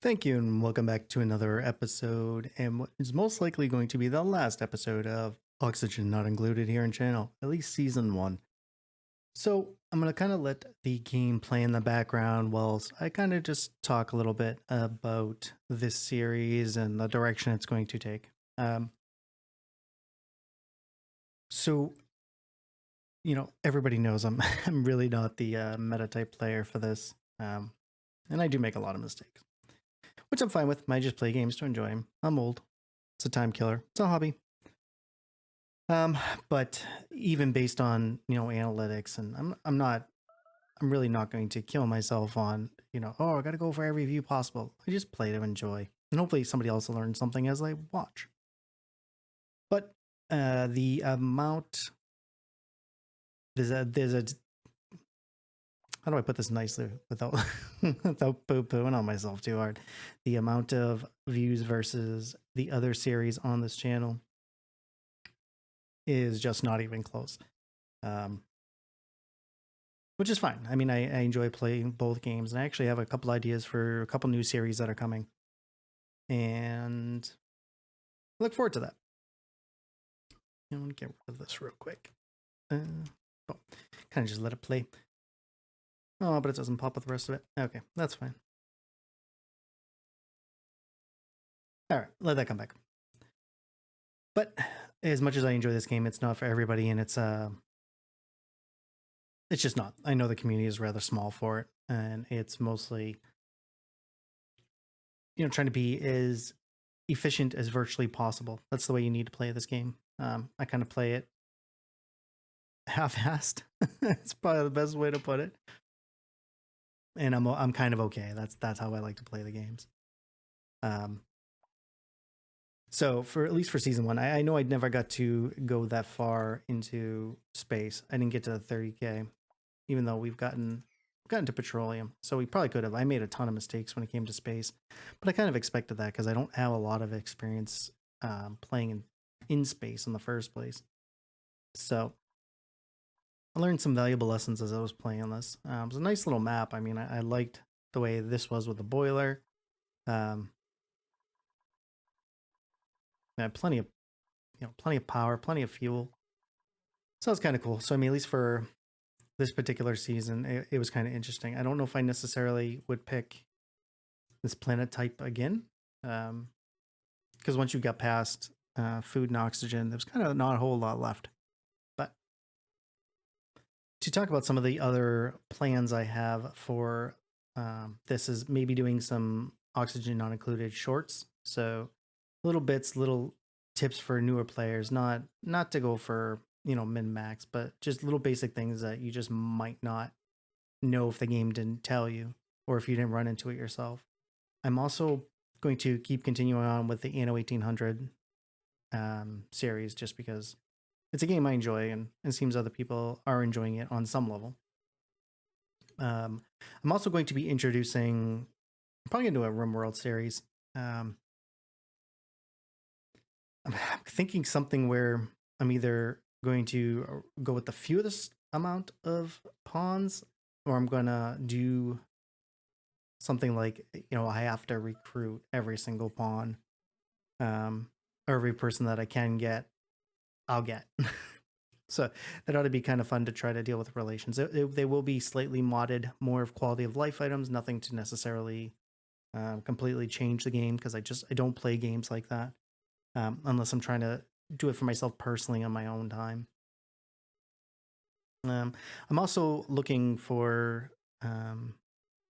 Thank you, and welcome back to another episode, and what is most likely going to be the last episode of Oxygen Not Included here in channel, at least season 1. So, I'm going to kind of let the game play in the background whilst I kind of just talk a little bit about this series and the direction it's going to take. So, everybody knows I'm, I'm really not the meta type player for this, and I do make a lot of mistakes. Which I'm fine with. I just play games to enjoy them. I'm old. It's a time killer. It's a hobby. But even based on analytics, and I'm really not going to kill myself on oh, I got to go for every view possible. I just play to enjoy, and hopefully somebody else will learn something as I watch. But the amount there's a how do I put this nicely without without poo-pooing on myself too hard? The amount of views versus the other series on this channel is just not even close. Which is fine. I mean, I enjoy playing both games, and I actually have a couple ideas for a couple new series that are coming. And I look forward to that. I'm going to get rid of this real quick. Kind of just let it play. Oh, but it doesn't pop with the rest of it. Okay, that's fine. All right, let that come back. But as much as I enjoy this game, it's not for everybody, and it's just not. I know the community is rather small for it, and it's mostly trying to be as efficient as virtually possible. That's the way you need to play this game. I kind of play it half-assed. It's probably the best way to put it. And I'm kind of okay. That's how I like to play the games. So for at least for season 1, I know I never got to go that far into space. I didn't get to the 30K, even though we've gotten to petroleum. So we probably could have. I made a ton of mistakes when it came to space, but I kind of expected that because I don't have a lot of experience playing in space in the first place. So I learned some valuable lessons as I was playing this. It was a nice little map. I mean, I liked the way this was with the boiler. I had plenty of power, plenty of fuel. So it's kind of cool. So I mean, at least for this particular season, it was kind of interesting. I don't know if I necessarily would pick this planet type again, because once you got past food and oxygen, there's kind of not a whole lot left. But to talk about some of the other plans I have for this is maybe doing some oxygen not included shorts. So little bits, little tips for newer players, not to go for min max, but just little basic things that you just might not know if the game didn't tell you or if you didn't run into it yourself. I'm also going to keep continuing on with the Anno 1800 series just because it's a game I enjoy, and it seems other people are enjoying it on some level. I'm also going to be introducing, I'm probably going to do a RimWorld series. I'm thinking something where I'm either going to go with the fewest amount of pawns, or I'm going to do something like, I have to recruit every single pawn, or every person that I can get, I'll get. So that ought to be kind of fun to try to deal with relations. They will be slightly modded, more of quality of life items, nothing to necessarily completely change the game, because I don't play games like that unless I'm trying to do it for myself personally on my own time. I'm also looking for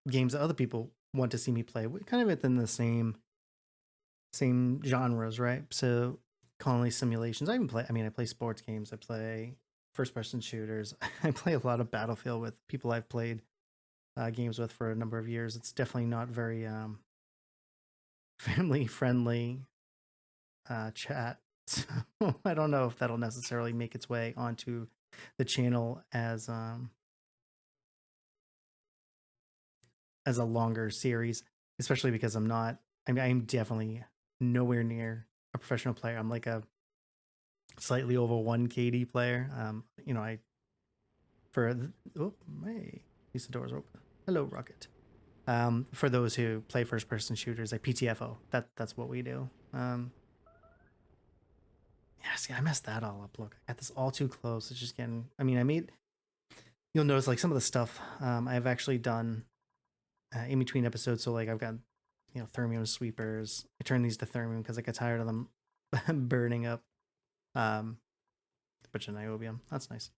games that other people want to see me play, kind of within the same genres, right? So colony simulations. I play sports games. I play first-person shooters. I play a lot of Battlefield with people I've played games with for a number of years. It's definitely not very family-friendly chat. So I don't know if that'll necessarily make its way onto the channel as a longer series, especially because I'm definitely nowhere near a professional player. I'm like a slightly over 1 KD player. Hey, at least the door's open. Hello, Rocket. For those who play first-person shooters, like PTFO, that's what we do. Yeah, see, I messed that all up. Look, I got this all too close. It's just getting. I mean, you'll notice like some of the stuff I've actually done in between episodes. So like I've got thermium sweepers. I turn these to thermium because I get tired of them burning up. But in niobium, that's nice.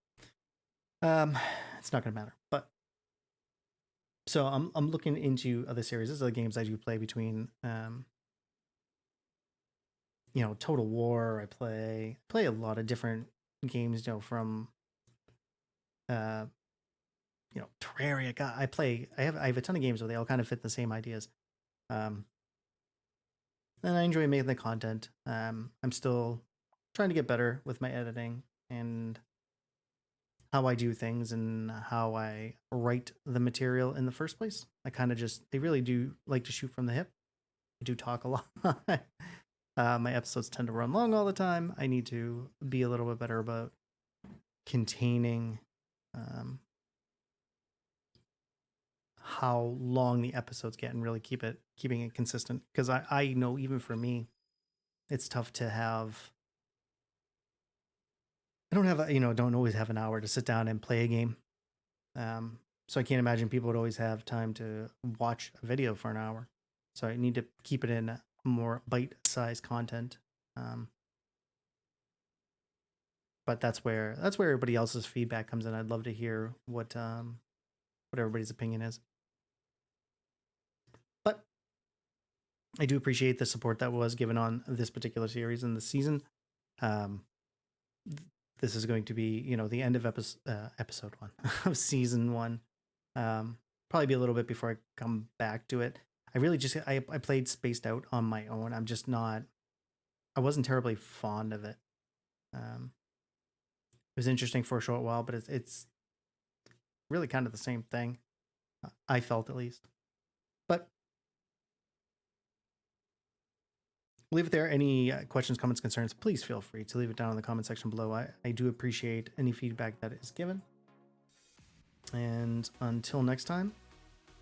It's not gonna matter. But so I'm looking into other series. These are the games I do play between Total War. I play a lot of different games, from Terraria. I have a ton of games where they all kind of fit the same ideas. And I enjoy making the content. I'm still trying to get better with my editing and how I do things and how I write the material in the first place. They really do like to shoot from the hip. I do talk a lot. My episodes tend to run long all the time. I need to be a little bit better about containing how long the episodes get and really keeping it consistent. Because I know even for me, it's tough to have. I don't always have an hour to sit down and play a game. So I can't imagine people would always have time to watch a video for an hour. So I need to keep it in more bite-sized content. But that's where everybody else's feedback comes in. I'd love to hear what everybody's opinion is. But I do appreciate the support that was given on this particular series in the season. This is going to be, the end of episode 1 of season 1. Probably be a little bit before I come back to it. I really just I played spaced out on my own. I wasn't terribly fond of it. It was interesting for a short while, but it's really kind of the same thing. I felt, at least. But leave it there. Any questions, comments, concerns, please feel free to leave it down in the comment section below. I do appreciate any feedback that is given. And until next time,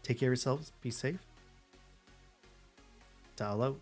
take care of yourselves. Be safe. Dial out.